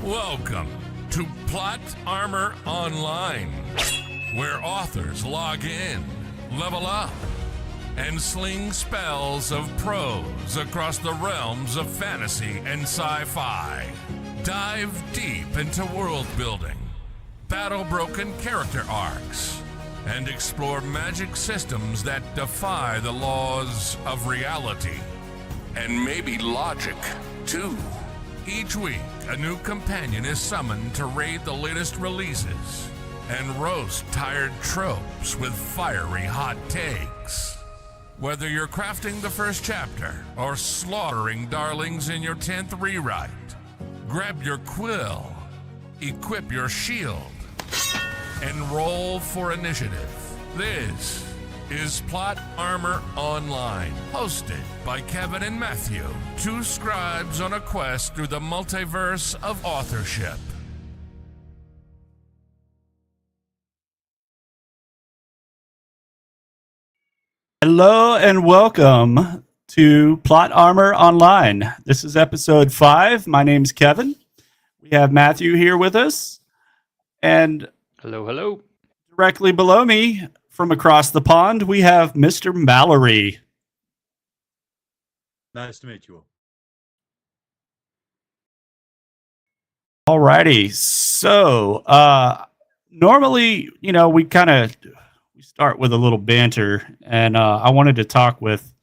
Welcome to Plot Armor Online, where authors log in, level up, and sling spells of prose across the realms of fantasy and sci-fi. Dive deep into world building, battle-broken character arcs, and explore magic systems that defy the laws of reality. And maybe logic, too. Each week, a new companion is summoned to raid the latest releases and roast tired tropes with fiery hot takes. Whether you're crafting the first chapter or slaughtering darlings in your 10th rewrite, grab your quill, equip your shield, and roll for initiative. This is Plot Armor Online, hosted by Kevin and Matthew, two scribes on a quest through the multiverse of authorship. Hello and welcome to Plot Armor Online. This is episode 5. My name's Kevin. We have Matthew here with us. And hello. Directly below me, from across the pond, we have Mr. Mallory. Nice to meet you All all. righty. So, normally, we start with a little banter, and I wanted to talk with,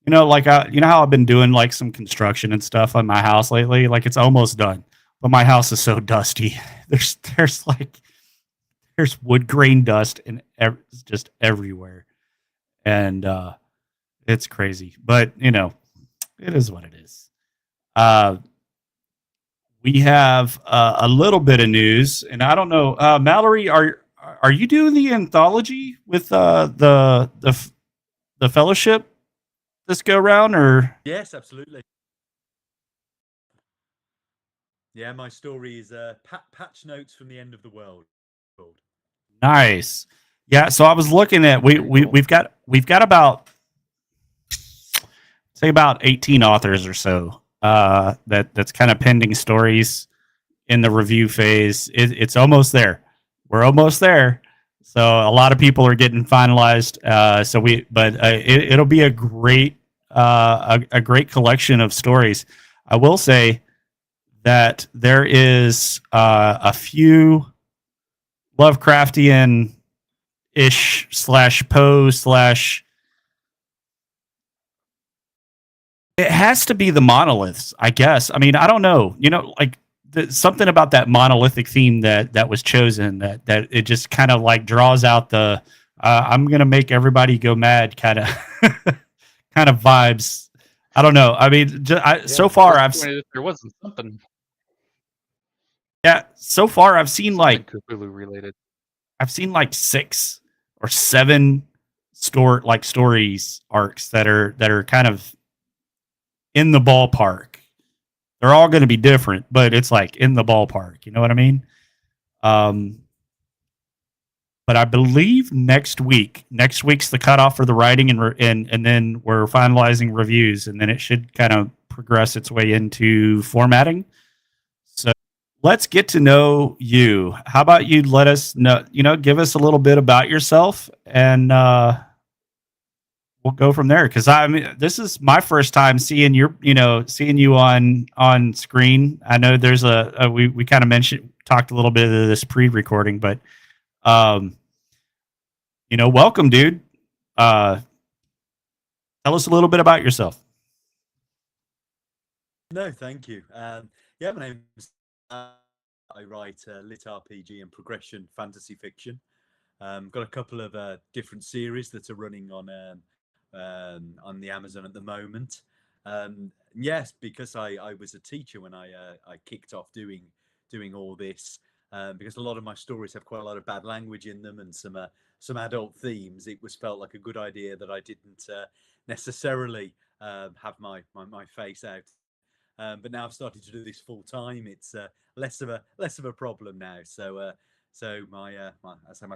how I've been doing like some construction and stuff on my house lately. Like it's almost done, but my house is so dusty. There's wood grain dust and just everywhere, and it's crazy. But it is what it is. We have a little bit of news, and I don't know, Mallory, are you doing the anthology with the fellowship this go round, or? Yes, absolutely. Yeah, my story is patch notes from the end of the world. Nice. Yeah, so I was looking at we've got about, say, about 18 authors or so that's kind of pending stories in the review phase. It's almost there. We're almost there. So a lot of people are getting finalized. It'll be a great collection of stories. I will say that there is a few Lovecraftian ish / Poe / it has to be the monoliths, I guess. I mean, I don't know. Something about that monolithic theme that was chosen that it just kind of like draws out the I'm gonna make everybody go mad kind of kind of vibes. I don't know. I mean, so far I've there wasn't something. Yeah, so far I've seen like Cthulhu related. I've seen like 6 or 7 stories arcs that are kind of in the ballpark. They're all going to be different, but it's like in the ballpark. You know what I mean? But I believe next week's the cutoff for the writing, and then we're finalizing reviews, and then it should kind of progress its way into formatting. So let's get to know you. How about you let us know, give us a little bit about yourself, and we'll go from there. Because this is my first time seeing you on screen. I know there's we kind of talked a little bit of this pre-recording, but welcome, dude. Tell us a little bit about yourself. No, thank you. My name's I write lit RPG and progression fantasy fiction. Got a couple of different series that are running on the Amazon at the moment. Yes, because I was a teacher when I kicked off doing all this. Because a lot of my stories have quite a lot of bad language in them and some adult themes. It was felt like a good idea that I didn't necessarily have my face out. But now I've started to do this full time. It's less of a problem now. So my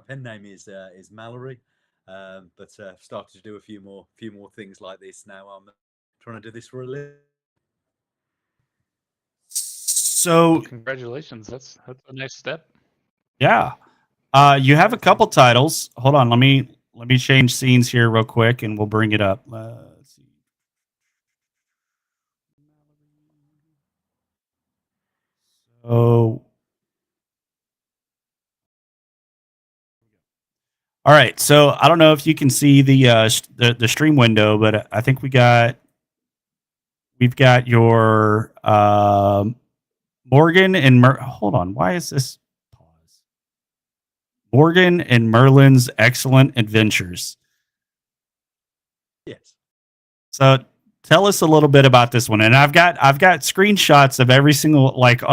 pen name is Mallory. But I've started to do a few more things like this now. I'm trying to do this for a living. So Congratulations. That's a nice step. yeah, you have a couple titles. Hold on, let me change scenes here real quick, and we'll bring it up. Let's see. So, all right. So I don't know if you can see the stream window, but I think we've got your Morgan and hold on. Why is this pause? Morgan and Merlin's Excellent Adventures. Yes. So tell us a little bit about this one, and I've got screenshots of every single your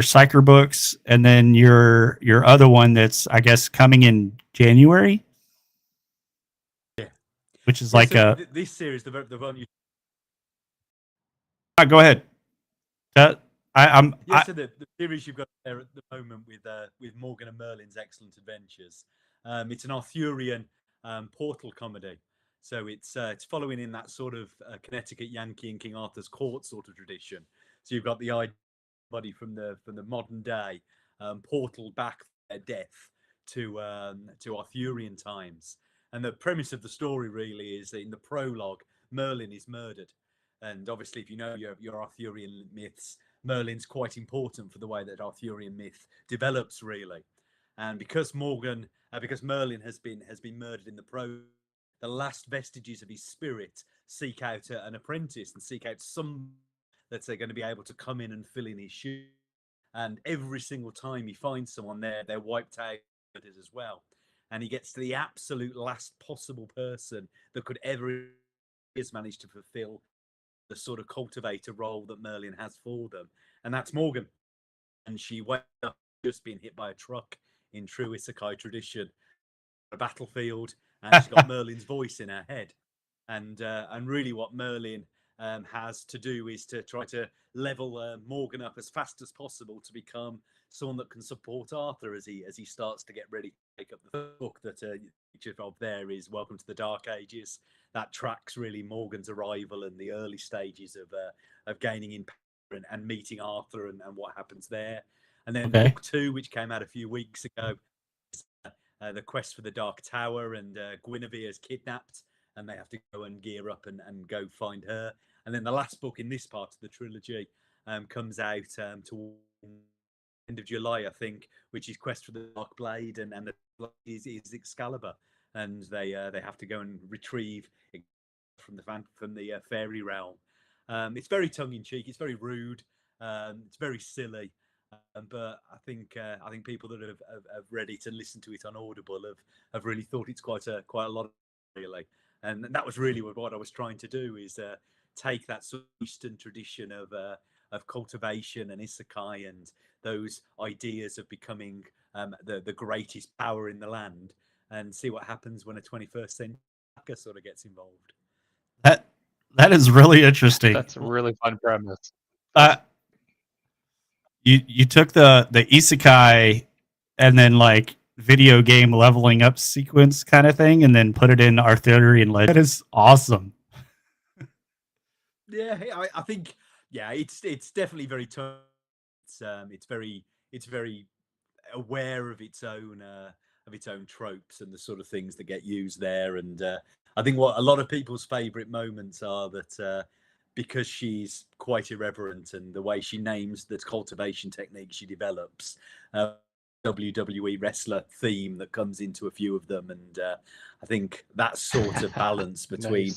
psycher books, and then your other one that's I guess coming in January. Yeah, which is Yeah, like so this series, the one you go ahead. So the series you've got there at the moment with Morgan and Merlin's Excellent Adventures, it's an Arthurian portal comedy. So it's following in that sort of Connecticut Yankee and King Arthur's court sort of tradition. So you've got the idea from the modern day portal back their death to Arthurian times. And the premise of the story really is that in the prologue, Merlin is murdered. And obviously, if you know your Arthurian myths, Merlin's quite important for the way that Arthurian myth develops, really. And because Merlin has been murdered in the prologue, the last vestiges of his spirit seek out an apprentice and seek out some that they're going to be able to come in and fill in his shoes. And every single time he finds someone there, they're wiped out as well. And he gets to the absolute last possible person that could ever has managed to fulfill the sort of cultivator role that Merlin has for them. And that's Morgan. And she wakes up just being hit by a truck in true isekai tradition, a battlefield, and she's got Merlin's voice in her head. And really what Merlin has to do is to try to level Morgan up as fast as possible to become someone that can support Arthur as he starts to get ready to take up the book that picture of there is Welcome to the Dark Ages. That tracks really Morgan's arrival and the early stages of gaining in power and meeting Arthur and what happens there. And then book 2, which came out a few weeks ago, is the quest for the Dark Tower, and Guinevere is kidnapped and they have to go and gear up and go find her. And then the last book in this part of the trilogy comes out towards the end of July, I think, which is Quest for the Dark Blade, and the is Excalibur, and they have to go and retrieve from the fairy realm. It's very tongue in cheek. It's very rude. It's very silly. But I think people that have read it and listened to it on Audible have really thought it's quite a lot, really. And that was really what I was trying to do, is take that sort of Eastern tradition of cultivation and isekai and those ideas of becoming the greatest power in the land, and see what happens when a 21st century hacker sort of gets involved. That is really interesting. That's a really fun premise. You took the isekai and then like video game leveling up sequence kind of thing, and then put it in Arthurian legend. That is awesome. Yeah, I think it's definitely very tough. It's very aware of its own tropes and the sort of things that get used there. And I think what a lot of people's favorite moments are that because she's quite irreverent and the way she names the cultivation technique she develops, WWE wrestler theme that comes into a few of them. And I think that sort of balance between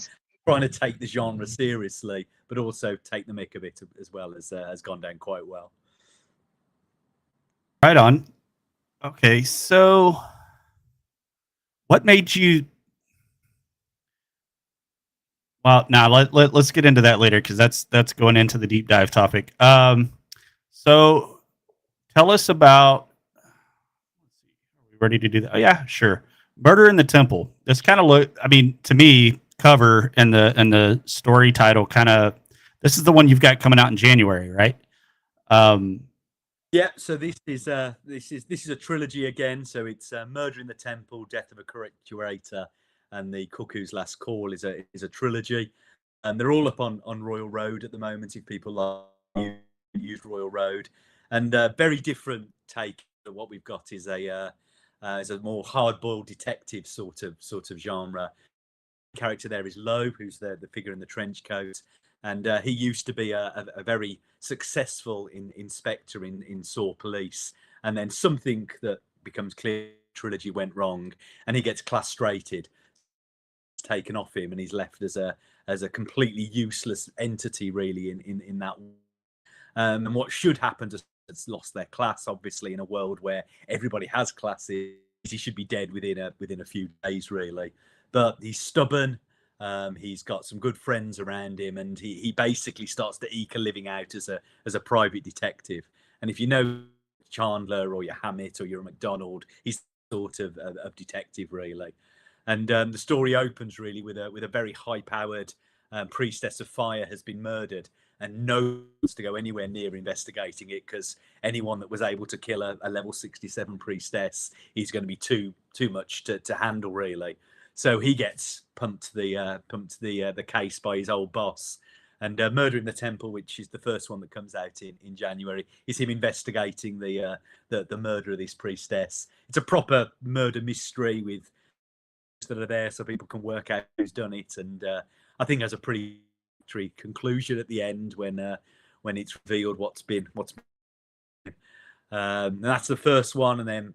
trying to take the genre seriously, but also take the mick of it as well, has gone down quite well. Right on. Okay, so what made you? Well, now let's get into that later, because that's going into the deep dive topic. So tell us about. Are we ready to do that? Oh yeah, sure. Murder in the Temple. This kind of to me, cover and the story title kind of. This is the one you've got coming out in January, right? Yeah, so this is a trilogy again. So it's Murder in the Temple, Death of a Correct Curator, and The Cuckoo's Last Call is a trilogy. And they're all up on Royal Road at the moment. If people like use Royal Road, and very different take. What we've got is a more hard-boiled detective sort of genre. Character there is Lowe, who's the figure in the trench coat, and he used to be a very successful inspector in Saw Police, and then something that becomes clear trilogy went wrong, and he gets castrated, taken off him, and he's left as a completely useless entity, really, in that. And what should happen to that's lost their class, obviously, in a world where everybody has classes, he should be dead within a few days, really. But he's stubborn. He's got some good friends around him, and he basically starts to eke a living out as a private detective. And if you know Chandler or your Hammett or your McDonald, he's sort of detective, really. And the story opens really with a very high-powered priestess of fire has been murdered, and no one's to go anywhere near investigating it, because anyone that was able to kill a level 67 priestess is going to be too much to handle, really. So he gets pumped the case by his old boss. And Murder in the Temple, which is the first one that comes out in January, is him investigating the murder of this priestess. It's a proper murder mystery with that are there, so people can work out who's done it. And I think there's a pretty conclusion at the end when it's revealed what's been. And that's the first one, and then,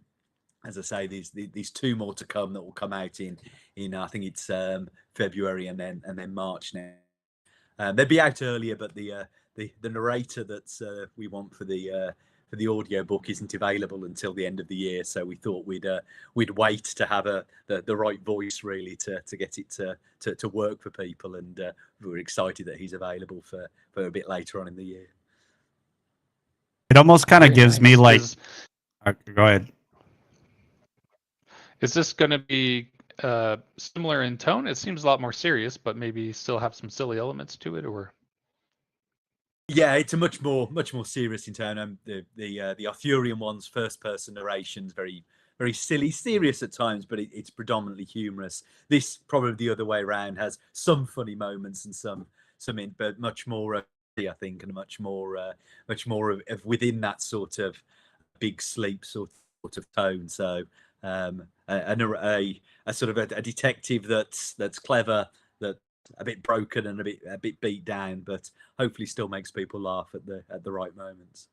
as I say, these two more to come that will come out in I think it's February and then March now. They'd be out earlier, but the narrator that we want for the audio book isn't available until the end of the year, so we thought we'd wait to have the right voice, really, to get it to work for people, and we're excited that he's available for a bit later on in the year. It almost kind of Very gives me like. nice. Go ahead. Is this going to be similar in tone? It seems a lot more serious, but maybe still have some silly elements to it, or? Yeah, it's a much more serious in tone. The Arthurian one's first person narration's very silly, serious at times, but it's predominantly humorous. This, probably the other way around, has some funny moments and some but much more, I think, and much more of within that sort of big sleep sort of tone. So a sort of a detective that's clever, that a bit broken and a bit beat down, but hopefully still makes people laugh at the right moments.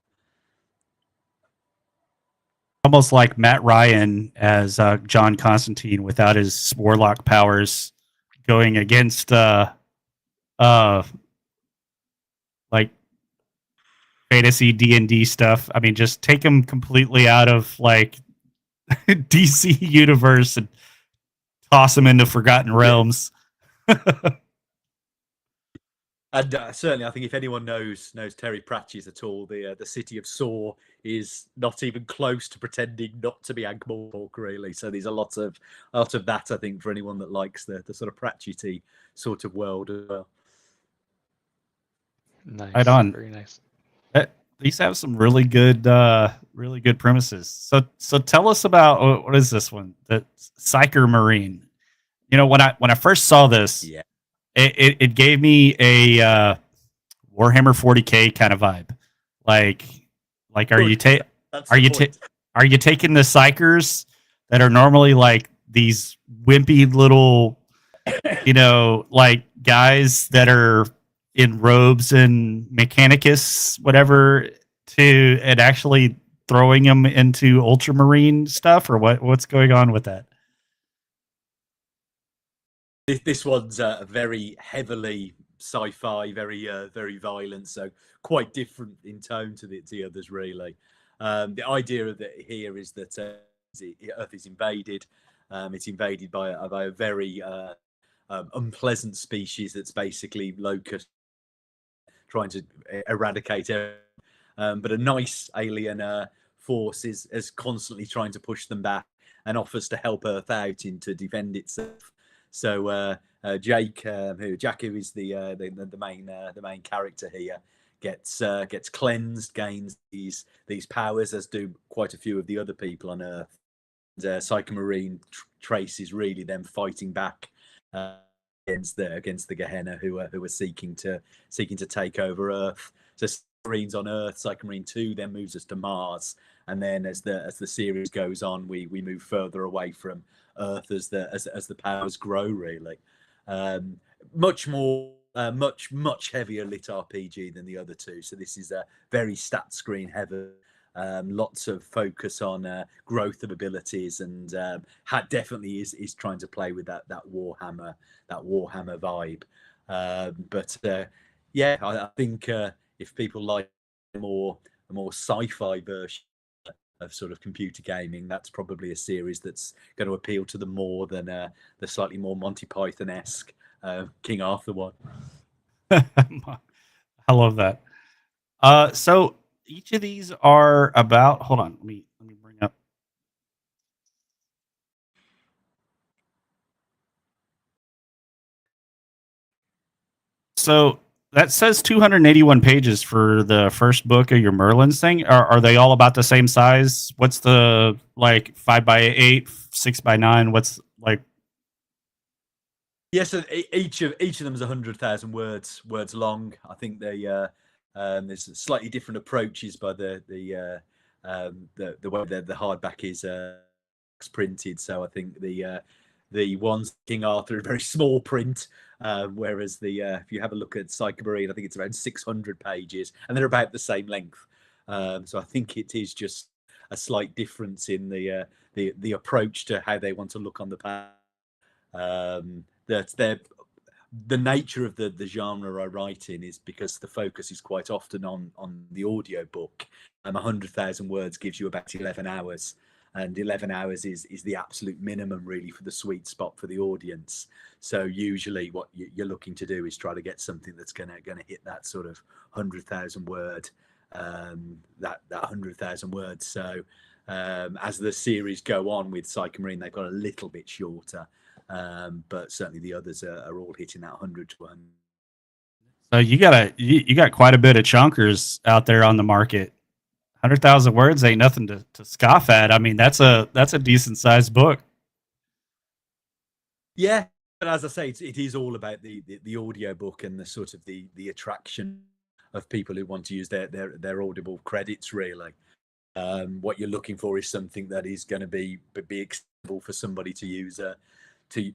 Almost like Matt Ryan as John Constantine without his warlock powers, going against like fantasy D&D stuff. I mean, just take him completely out of like DC universe and toss him into Forgotten Realms. And certainly, I think if anyone knows Terry Pratchett at all, the city of Saw is not even close to pretending not to be Ankh-Morpork, really. So there's a lot of that, I think, for anyone that likes the sort of Pratchett-y sort of world as well. Nice. Right on. Very nice. These have some really good premises. So tell us about what is this one? The Psyker Marine. You know, when I first saw this, Yeah. It gave me a Warhammer 40K kind of vibe. Like are you taking the Psykers that are normally like these wimpy little, like guys that are in robes and Mechanicus, whatever, and actually throwing them into Ultramarine stuff, or what's going on with that? This one's very heavily sci-fi, very violent, so quite different in tone to the others, really. The idea of it here is that Earth is invaded. It's invaded by a very unpleasant species that's basically locust, trying to eradicate it. But a nice alien force is constantly trying to push them back and offers to help Earth out to defend itself. So Jake, who is the main character here, gets cleansed, gains these powers, as do quite a few of the other people on Earth. And Psyker Marine traces really them fighting back against the Gehenna, who are seeking to take over Earth. So Marines on Earth, Psycho Marine 2 then moves us to Mars, and then as the series goes on, we move further away from Earth as the powers grow. Really, much more. Much heavier lit RPG than the other two. So this is a very stat screen heavy. Lots of focus on growth of abilities, and definitely is trying to play with that Warhammer vibe. But yeah, I think if people like a more sci-fi version of sort of computer gaming, that's probably a series that's going to appeal to them more than the slightly more Monty Python-esque King Arthur one. I love that. So each of these are about. Hold on, let me bring up. So that says 281 pages for the first book of your Merlin's thing. Are they all about the same size? What's the 5x8, 6x9? What's like? Yes, each of them is 100,000 words long. I think there's slightly different approaches by the way that the hardback is printed. So I think the ones King Arthur are very small print, whereas if you have a look at Psycho Marine, I think it's around 600 pages, and they're about the same length. So I think it is just a slight difference in the approach to how they want to look on the page. The nature of the genre I write in is because the focus is quite often on the audio book. 100,000 words gives you about 11 hours, and 11 hours is the absolute minimum really for the sweet spot for the audience. So usually what you're looking to do is try to get something that's gonna hit that sort of 100,000 word, that 100,000 words. So as the series go on with Psycho Marine, they've got a little bit shorter. But certainly the others are all hitting that 100 to 100. So you got quite a bit of chunkers out there on the market. 100,000 words ain't nothing to scoff at. I mean, that's a decent sized book. Yeah, but as I say, it is all about the audio book and the sort of the attraction of people who want to use their Audible credits. Really, what you're looking for is something that is going to be accessible for somebody to use. To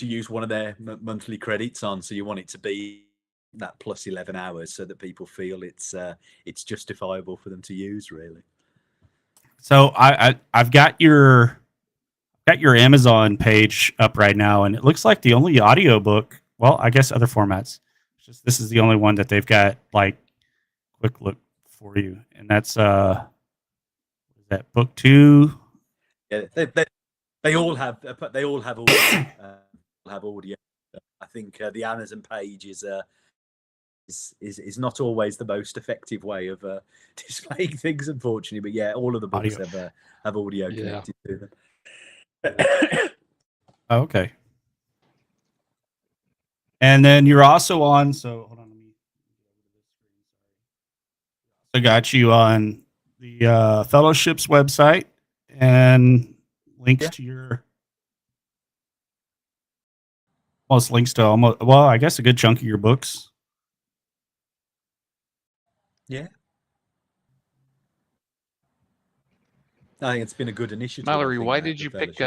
use one of their monthly credits on, so you want it to be that plus 11 hours, so that people feel it's justifiable for them to use. Really. So I've got your Amazon page up right now, and it looks like the only audiobook. Well, I guess other formats. Just this is the only one that they've got quick look for you, and that's is that book 2? Yeah, they all have audio. Have audio. I think the Amazon page is not always the most effective way of displaying things, unfortunately. But yeah, all of the books have audio connected to them. Okay. And then you're also on. So hold on, I got you on the Fellowship's website and links to your. Almost links to I guess a good chunk of your books. Yeah. I think it's been a good initiative. Mallory, why did you pick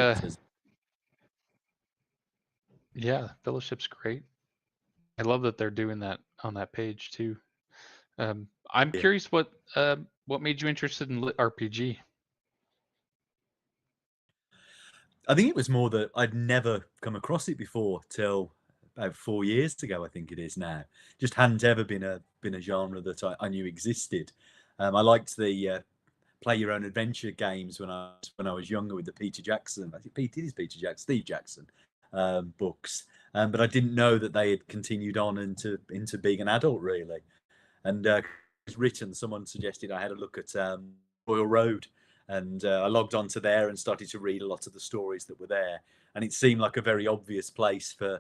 Yeah, Fellowship's great. I love that they're doing that on that page too. I'm curious what made you interested in lit RPG? I think it was more that I'd never come across it before till about 4 years ago. I think it is now. Just hadn't ever been a genre that I knew existed. I liked the play your own adventure games when I was younger with the Peter Jackson. I think Steve Jackson books. But I didn't know that they had continued on into being an adult really. And someone suggested I had a look at Royal Road. And I logged onto there and started to read a lot of the stories that were there. And it seemed like a very obvious place for